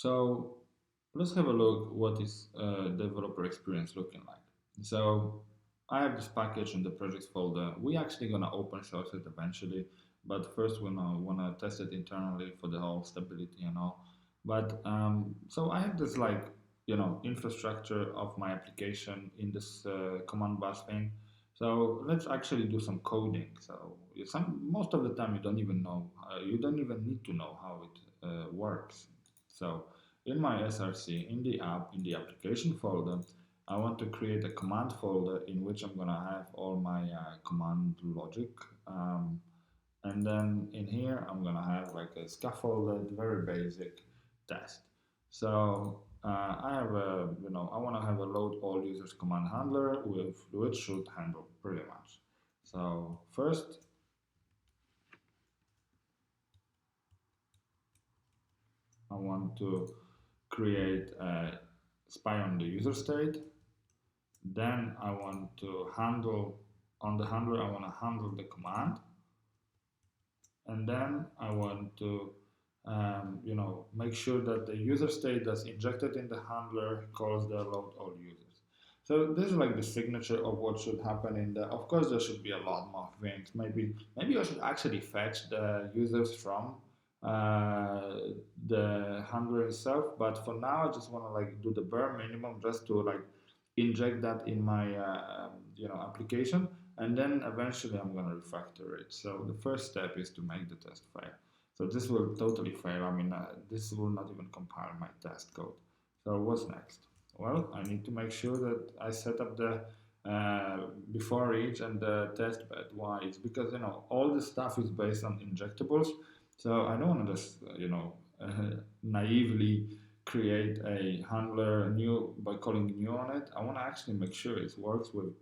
So let's have a look what is developer experience looking like. So I have this package in the projects folder. We actually gonna open source it eventually, but first we wanna test it internally for the whole stability and all. But so I have this like infrastructure of my application in this command bus thing. So let's actually do some coding. So most of the time you don't even need to know how it works. So in my SRC, in the app, in the application folder, I want to create a command folder in which I'm gonna have all my command logic. And then in here, I'm gonna have like a scaffolded, very basic test. So I have I wanna have a load all users command handler with which should handle pretty much. So first, I want to create a spy on the user state. Then I want to handle, on the handler, I want to handle the command. And then I want to, make sure that the user state that's injected in the handler calls the load all users. So this is like the signature of what should happen in the, of course there should be a lot more things. Maybe I should actually fetch the users from uh, the handler itself, but for now I just want to like do the bare minimum just to like inject that in my application, and then eventually I'm going to refactor it. So the first step is to make the test fail. So this will totally fail. I mean, this will not even compile my test code. So what's next? Well, I need to make sure that I set up the before each and the test bed. Why? It's because all this stuff is based on injectables. So I don't want to just naively create a handler new by calling new on it. I want to actually make sure it works with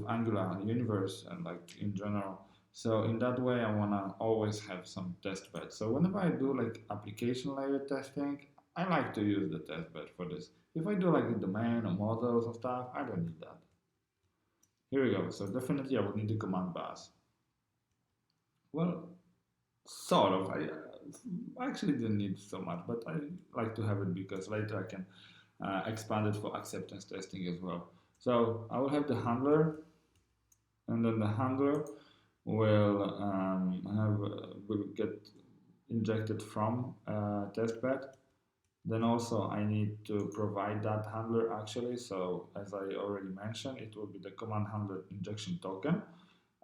Angular and Universe and like in general. So in that way, I want to always have some test bed. So whenever I do like application layer testing, I like to use the test bed for this. If I do like the domain or models and stuff, I don't need that. Here we go. So definitely I would need the command bus. Well, sort of. I actually didn't need so much, but I like to have it because later I can expand it for acceptance testing as well. So I will have the handler, and then the handler will get injected from testbed. Then also I need to provide that handler actually. So as I already mentioned, it will be the command handler injection token,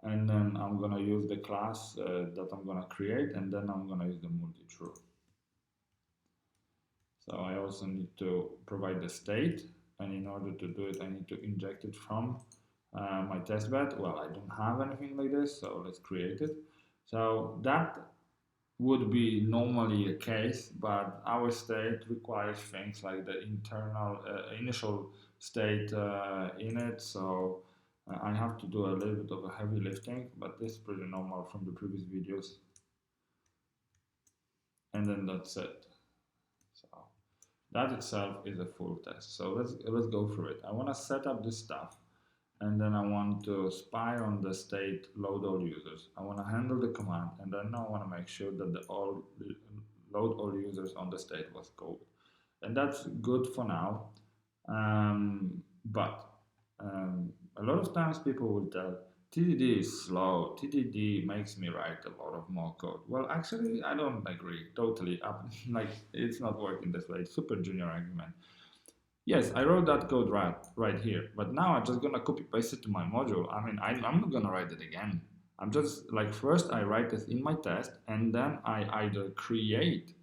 and then I'm gonna use the class that I'm gonna create, and then I'm gonna use the multi-true. So I also need to provide the state, and in order to do it, I need to inject it from my testbed. Well, I don't have anything like this, so let's create it. So that would be normally a case, but our state requires things like the internal initial state in it. So I have to do a little bit of a heavy lifting, but this is pretty normal from the previous videos. And then that's it. So that itself is a full test. So let's go through it. I want to set up this stuff, and then I want to spy on the state load all users. I want to handle the command, and then I want to make sure that the all load all users on the state was called. And that's good for now. But a lot of times people will tell TDD is slow. TDD makes me write a lot of more code. Well, actually, I don't agree totally. Like it's not working this way. It's super junior argument. Yes, I wrote that code right here, but now I'm just gonna copy paste it to my module. I mean, I'm not gonna write it again. I'm just like first I write this in my test, and then I either create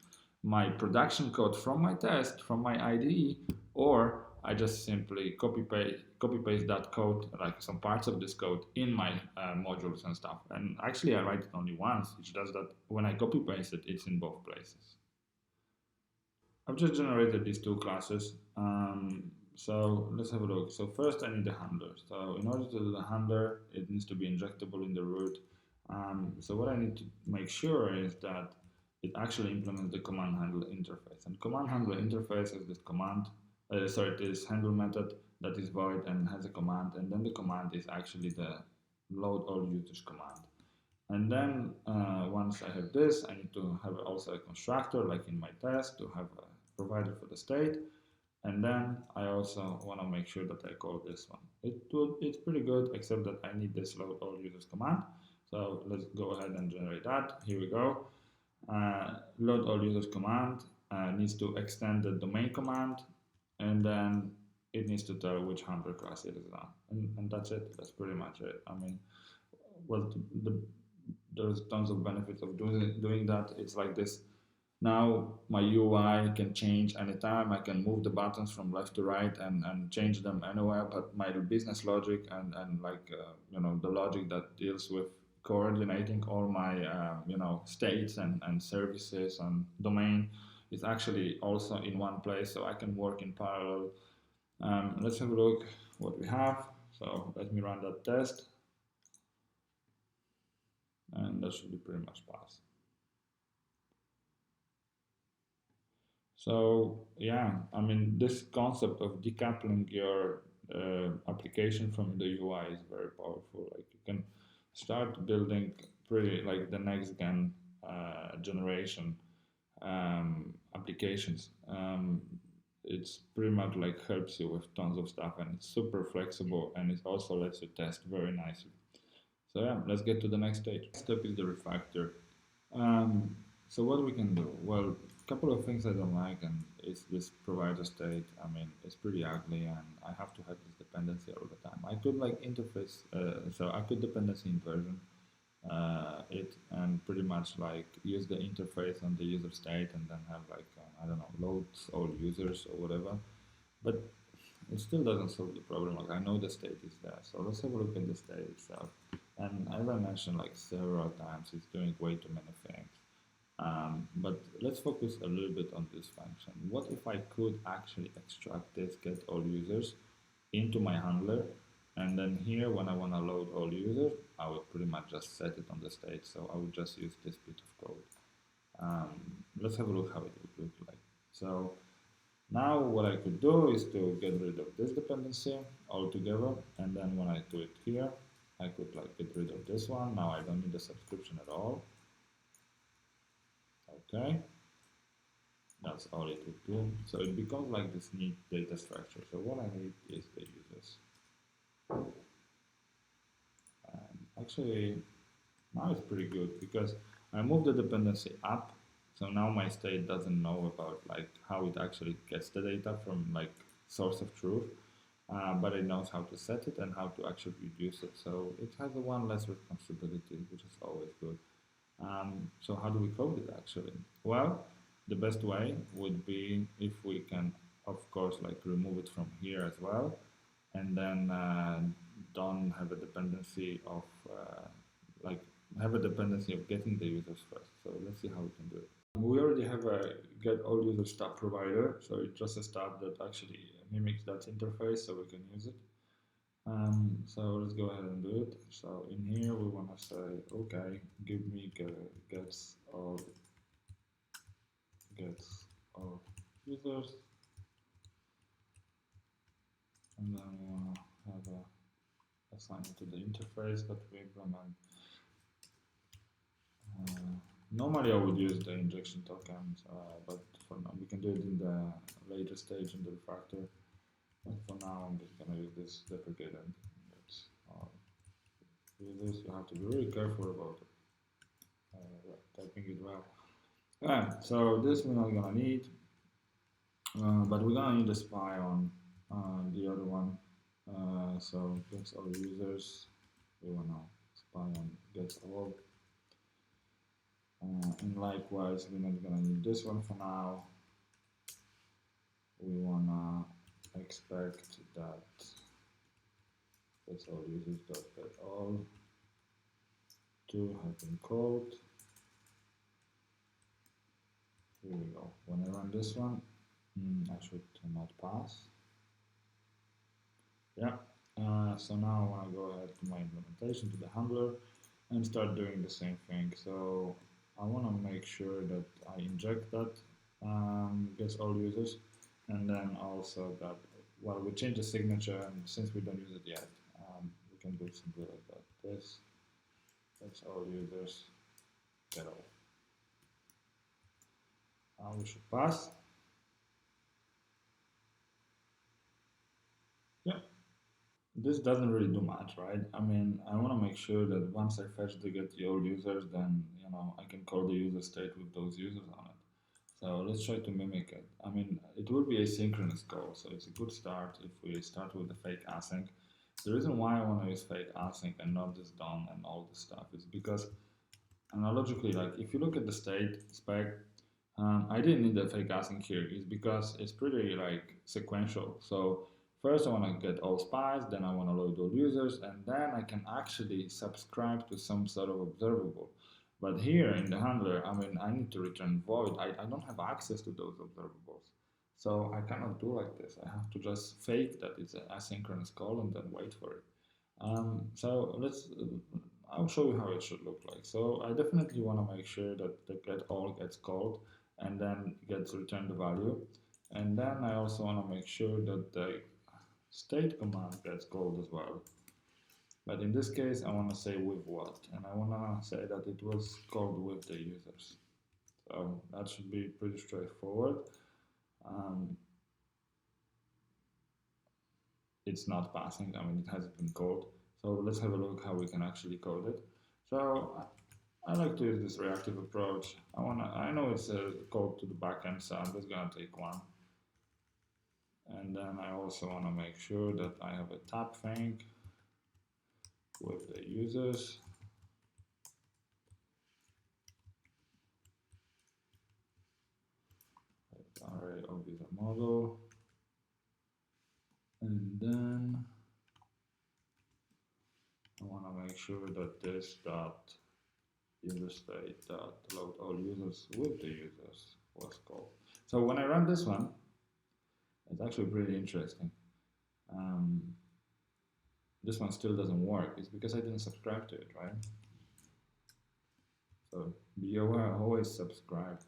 my production code from my test, from my IDE, or I just simply copy paste that code, like some parts of this code, in my modules and stuff. And actually, I write it only once. It's just that when I copy paste it, it's in both places. I've just generated these two classes. So let's have a look. So first I need the handler. So in order to do the handler, it needs to be injectable in the root. So what I need to make sure is that it actually implements the command handler interface. And command handler interface is this this handle method that is void and has a command. And then the command is actually the load all users command. And then once I have this, I need to have also a constructor, like in my test, to have a provider for the state. And then I also want to make sure that I call this one. It's pretty good, except that I need this load all users command. So let's go ahead and generate that. Here we go. Load all users command needs to extend the domain command, and then it needs to tell which handler class it is on. And that's it. That's pretty much it. I mean, well, there's tons of benefits of doing that. It's like this. Now my UI can change anytime. I can move the buttons from left to right and change them anywhere. But my business logic and like the logic that deals with coordinating all my states and services and domain is actually also in one place, so I can work in parallel. Let's have a look what we have. So let me run that test, and that should be pretty much passed. So yeah, I mean, this concept of decoupling your application from the UI is very powerful. Like you can start building pretty like the next gen generation applications. It's pretty much like helps you with tons of stuff, and it's super flexible, and it also lets you test very nicely. So yeah, let's get to the next stage. Next step is the refactor. Um, so what we can do? Well, a couple of things I don't like, and it's this provider state. I mean, it's pretty ugly, and I have to have this dependency all the time. I could like interface, so I could dependency inversion it and pretty much like use the interface on the user state, and then have like I don't know, loads all users or whatever. But it still doesn't solve the problem. Like I know the state is there, so let's have a look at the state itself. And as I mentioned like several times, it's doing way too many things. But let's focus a little bit on this function. What if I could actually extract this get all users into my handler, and then here when I want to load all users, I would pretty much just set it on the state. So I would just use this bit of code. Let's have a look how it would look like. So now what I could do is to get rid of this dependency altogether, and then when I do it here, I could like get rid of this one. Now I don't need the subscription at all. Okay, that's all it would do. So it becomes like this neat data structure. So what I need is the users. Actually, now it's pretty good because I moved the dependency up. So now my state doesn't know about like how it actually gets the data from like source of truth, but it knows how to set it and how to actually reduce it. So it has a one less responsibility, which is always good. So how do we code it actually? Well, the best way would be if we can, of course, like remove it from here as well, and then don't have a dependency of like have a dependency of getting the users first. So let's see how we can do it. We already have a get all users stub provider, so it's just a stub that actually mimics that interface, so we can use it. So let's go ahead and do it. So in here we want to say, okay, give me gets all users, and then we want to have a assign it to the interface that we implement. Normally I would use the injection tokens, but for now we can do it in the later stage in the refactor. But for now I'm just gonna use this deprecated. That's users. You have to be really careful about typing it well. Alright, so this we're not gonna need, but we're gonna need a spy on the other one. So gets all users. We wanna spy on gets all. And likewise, we're not gonna need this one for now. We wanna expect that that's all users dot get all to have been called. Here we go. When I run this one, I should not pass. Yeah. So now I want to go ahead to my implementation to the handler and start doing the same thing. So I want to make sure that I inject that gets all users, and then also that well we change the signature, and since we don't use it yet, we can do something like that. This That's all users get all. Now we should pass. Yeah. This doesn't really do much, right? I mean, I want to make sure that once I fetch to get the old users, then I can call the user state with those users on it. So let's try to mimic it. I mean, it will be asynchronous call, so it's a good start if we start with the fake async. The reason why I want to use fake async and not this done and all this stuff is because analogically, like if you look at the state spec, I didn't need the fake async here is because it's pretty like sequential. So first I want to get all spies, then I want to load all users, and then I can actually subscribe to some sort of observable. But here in the handler, I mean, I need to return void. I don't have access to those observables. So I cannot do like this. I have to just fake that it's an asynchronous call and then wait for it. So I'll show you how it should look like. So I definitely want to make sure that the get all gets called and then gets returned the value. And then I also want to make sure that the state command gets called as well. But in this case, I want to say with what? And I want to say that it was called with the users. So that should be pretty straightforward. Um, it's not passing, I mean, it hasn't been called. So let's have a look how we can actually code it. So I like to use this reactive approach. I know it's a code to the backend, so I'm just gonna take one. And then I also wanna make sure that I have a tap thing with the users. Array of user model. And then I wanna make sure that this dot user state dot load all users with the users was called. So when I run this one, it's actually pretty interesting. Um, this one still doesn't work. It's because I didn't subscribe to it, right? So be aware, always subscribe.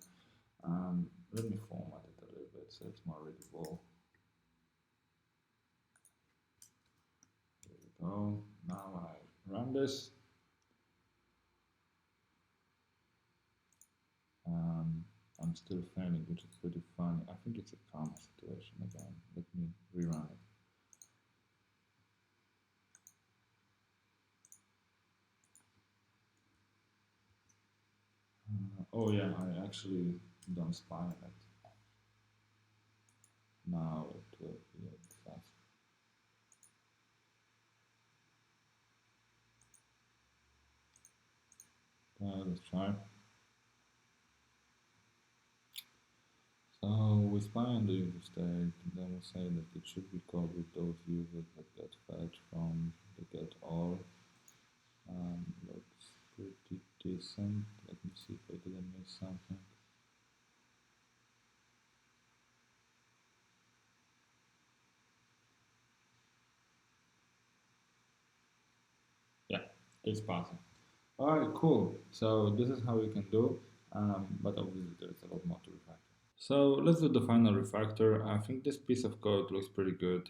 Let me format it a little bit so it's more readable. There we go. Now when I run this, I'm still failing, which is pretty funny. I think it's a comma situation again. Let me rerun it. Oh yeah, I actually don't spy on it. Now it will be fast. Let's try. So we spy on the user state, and then we say that it should be called with those users that get fetched from the get all. Looks pretty decent. Let me see if I didn't miss something. Yeah, it's passing. All right, cool. So this is how we can do, but obviously there's a lot more to refactor. So let's do the final refactor. I think this piece of code looks pretty good,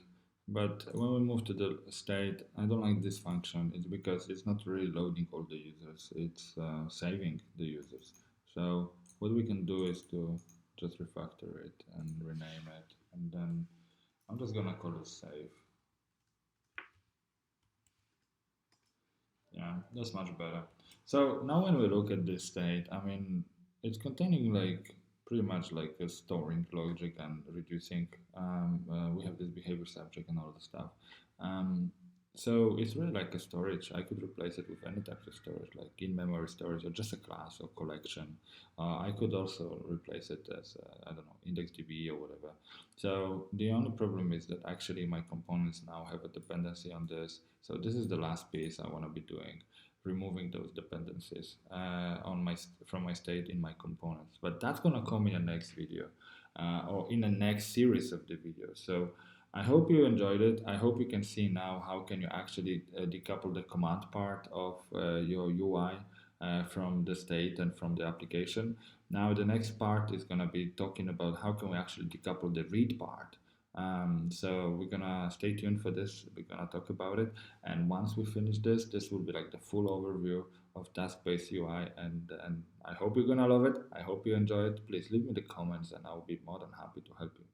but when we move to the state, I don't like this function. It's because it's not really loading all the users. It's saving the users. So what we can do is to just refactor it and rename it, and then I'm just gonna call it save. Yeah, that's much better. So now when we look at this state, I mean, it's containing like pretty much like a storing logic and reducing. We have this behavior subject and all the stuff. Um, so it's really like a storage. I could replace it with any type of storage, like in-memory storage or just a class or collection. I could also replace it as, I don't know, IndexedDB or whatever. So the only problem is that actually my components now have a dependency on this. So this is the last piece I want to be doing, removing those dependencies from my state in my components. But that's going to come in the next video or in the next series of the videos. So I hope you enjoyed it. I hope you can see now how can you actually decouple the command part of your UI from the state and from the application. Now the next part is going to be talking about how can we actually decouple the read part So we're gonna stay tuned for this. We're gonna talk about it, and once we finish this, this will be like the full overview of task-based UI, and I hope you're gonna love it. I hope you enjoy it. Please leave me the comments, and I'll be more than happy to help you.